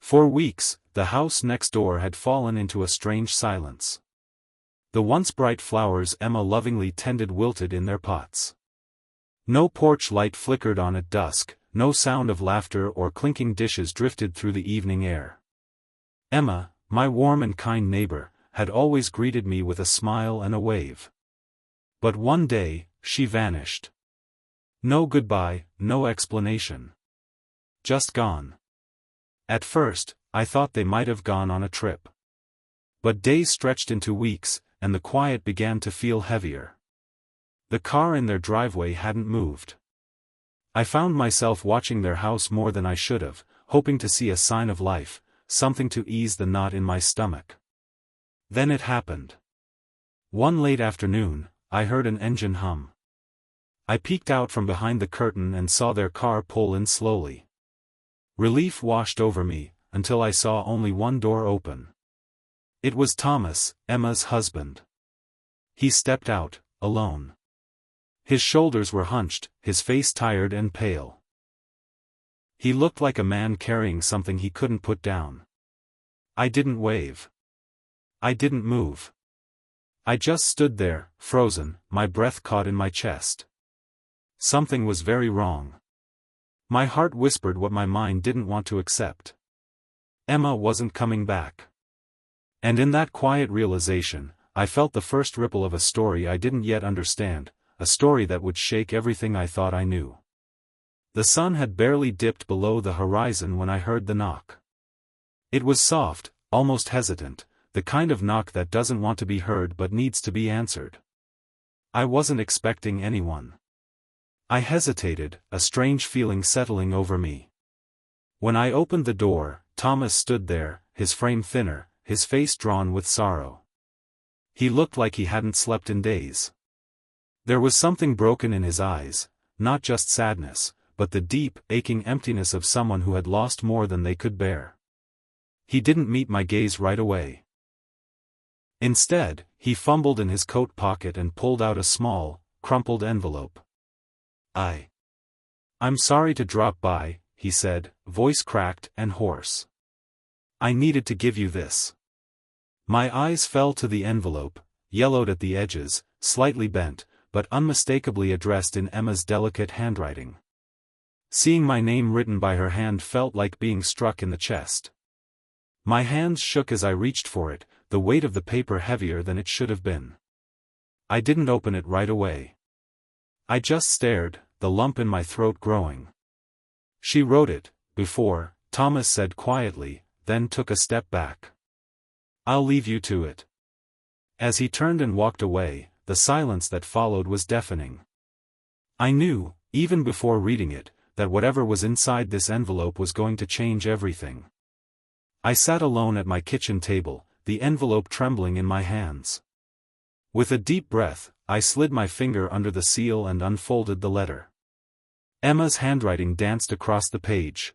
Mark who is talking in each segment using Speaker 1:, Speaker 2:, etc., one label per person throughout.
Speaker 1: For weeks, the house next door had fallen into a strange silence. The once bright flowers Emma lovingly tended wilted in their pots. No porch light flickered on at dusk, no sound of laughter or clinking dishes drifted through the evening air. Emma, my warm and kind neighbor, had always greeted me with a smile and a wave. But one day, she vanished. No goodbye, no explanation. Just gone. At first, I thought they might have gone on a trip. But days stretched into weeks, and the quiet began to feel heavier. The car in their driveway hadn't moved. I found myself watching their house more than I should have, hoping to see a sign of life, something to ease the knot in my stomach. Then it happened. One late afternoon, I heard an engine hum. I peeked out from behind the curtain and saw their car pull in slowly. Relief washed over me, until I saw only one door open. It was Thomas, Emma's husband. He stepped out, alone. His shoulders were hunched, his face tired and pale. He looked like a man carrying something he couldn't put down. I didn't wave. I didn't move. I just stood there, frozen, my breath caught in my chest. Something was very wrong. My heart whispered what my mind didn't want to accept. Emma wasn't coming back. And in that quiet realization, I felt the first ripple of a story I didn't yet understand, a story that would shake everything I thought I knew. The sun had barely dipped below the horizon when I heard the knock. It was soft, almost hesitant, the kind of knock that doesn't want to be heard but needs to be answered. I wasn't expecting anyone. I hesitated, a strange feeling settling over me. When I opened the door, Thomas stood there, his frame thinner, his face drawn with sorrow. He looked like he hadn't slept in days. There was something broken in his eyes, not just sadness, but the deep, aching emptiness of someone who had lost more than they could bear. He didn't meet my gaze right away. Instead, he fumbled in his coat pocket and pulled out a small, crumpled envelope. I'm sorry to drop by, he said, voice cracked and hoarse. I needed to give you this. My eyes fell to the envelope, yellowed at the edges, slightly bent, but unmistakably addressed in Emma's delicate handwriting. Seeing my name written by her hand felt like being struck in the chest. My hands shook as I reached for it, the weight of the paper heavier than it should have been. I didn't open it right away. I just stared, the lump in my throat growing. She wrote it, before, Thomas said quietly, then took a step back. I'll leave you to it. As he turned and walked away, the silence that followed was deafening. I knew, even before reading it, that whatever was inside this envelope was going to change everything. I sat alone at my kitchen table, the envelope trembling in my hands. With a deep breath, I slid my finger under the seal and unfolded the letter. Emma's handwriting danced across the page.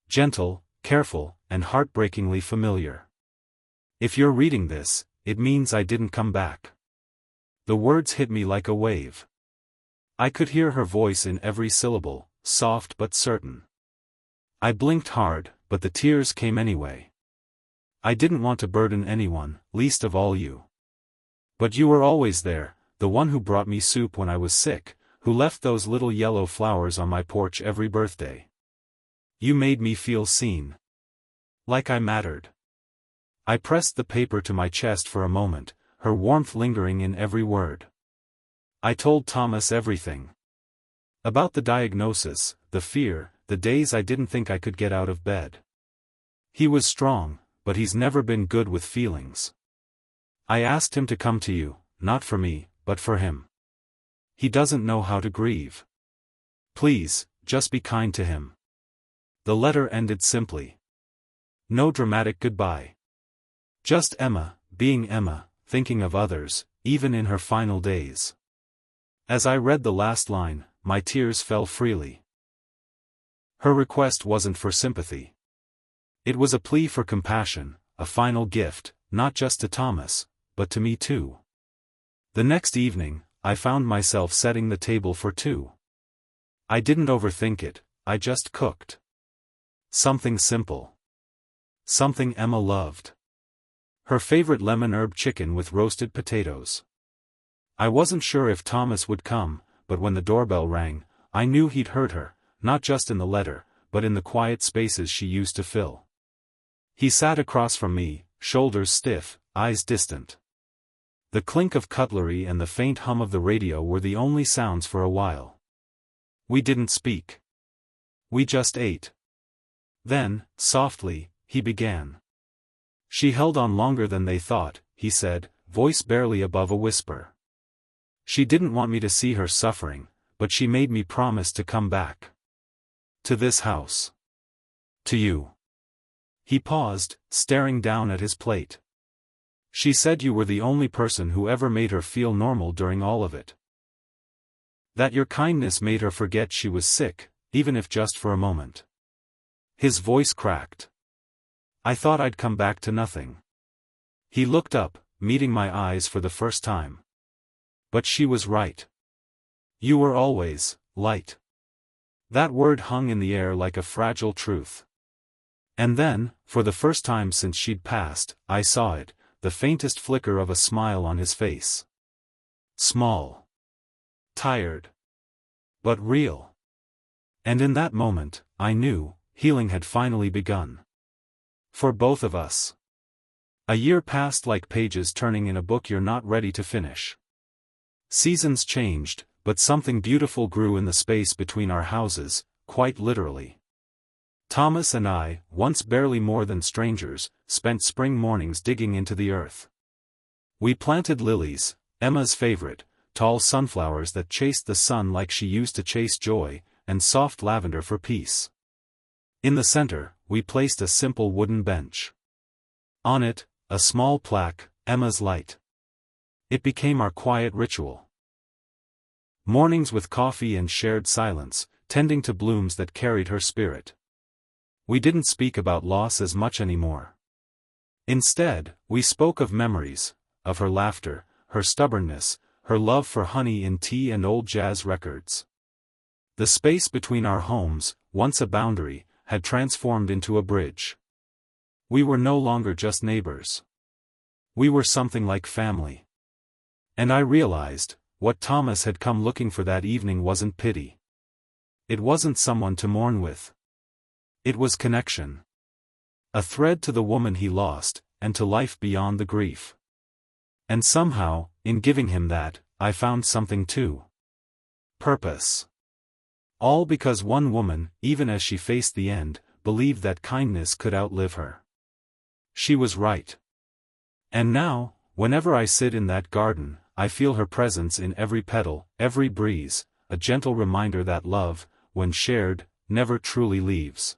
Speaker 1: Gentle, careful, and heartbreakingly familiar. If you're reading this, it means I didn't come back. The words hit me like a wave. I could hear her voice in every syllable, soft but certain. I blinked hard, but the tears came anyway. I didn't want to burden anyone, least of all you. But you were always there, the one who brought me soup when I was sick, who left those little yellow flowers on my porch every birthday. You made me feel seen. Like I mattered. I pressed the paper to my chest for a moment, her warmth lingering in every word. I told Thomas everything. About the diagnosis, the fear, the days I didn't think I could get out of bed. He was strong, but he's never been good with feelings. I asked him to come to you, not for me, but for him. He doesn't know how to grieve. Please, just be kind to him. The letter ended simply. No dramatic goodbye. Just Emma, being Emma, thinking of others, even in her final days. As I read the last line, my tears fell freely. Her request wasn't for sympathy. It was a plea for compassion, a final gift, not just to Thomas, but to me too. The next evening, I found myself setting the table for two. I didn't overthink it, I just cooked. Something simple. Something Emma loved. Her favorite lemon herb chicken with roasted potatoes. I wasn't sure if Thomas would come, but when the doorbell rang, I knew he'd heard her, not just in the letter, but in the quiet spaces she used to fill. He sat across from me, shoulders stiff, eyes distant. The clink of cutlery and the faint hum of the radio were the only sounds for a while. We didn't speak. We just ate. Then, softly, he began. She held on longer than they thought, he said, voice barely above a whisper. She didn't want me to see her suffering, but she made me promise to come back. To this house. To you. He paused, staring down at his plate. She said you were the only person who ever made her feel normal during all of it. That your kindness made her forget she was sick, even if just for a moment. His voice cracked. I thought I'd come back to nothing. He looked up, meeting my eyes for the first time. But she was right. You were always light. That word hung in the air like a fragile truth. And then, for the first time since she'd passed, I saw it, the faintest flicker of a smile on his face. Small. Tired. But real. And in that moment, I knew, healing had finally begun. For both of us. A year passed like pages turning in a book you're not ready to finish. Seasons changed, but something beautiful grew in the space between our houses, quite literally. Thomas and I, once barely more than strangers, spent spring mornings digging into the earth. We planted lilies, Emma's favorite, tall sunflowers that chased the sun like she used to chase joy, and soft lavender for peace. In the center, we placed a simple wooden bench. On it, a small plaque, Emma's light. It became our quiet ritual. Mornings with coffee and shared silence, tending to blooms that carried her spirit. We didn't speak about loss as much anymore. Instead, we spoke of memories, of her laughter, her stubbornness, her love for honey in tea and old jazz records. The space between our homes, once a boundary, had transformed into a bridge. We were no longer just neighbors. We were something like family. And I realized, what Thomas had come looking for that evening wasn't pity. It wasn't someone to mourn with. It was connection. A thread to the woman he lost, and to life beyond the grief. And somehow, in giving him that, I found something too. Purpose. All because one woman, even as she faced the end, believed that kindness could outlive her. She was right. And now, whenever I sit in that garden, I feel her presence in every petal, every breeze, a gentle reminder that love, when shared, never truly leaves.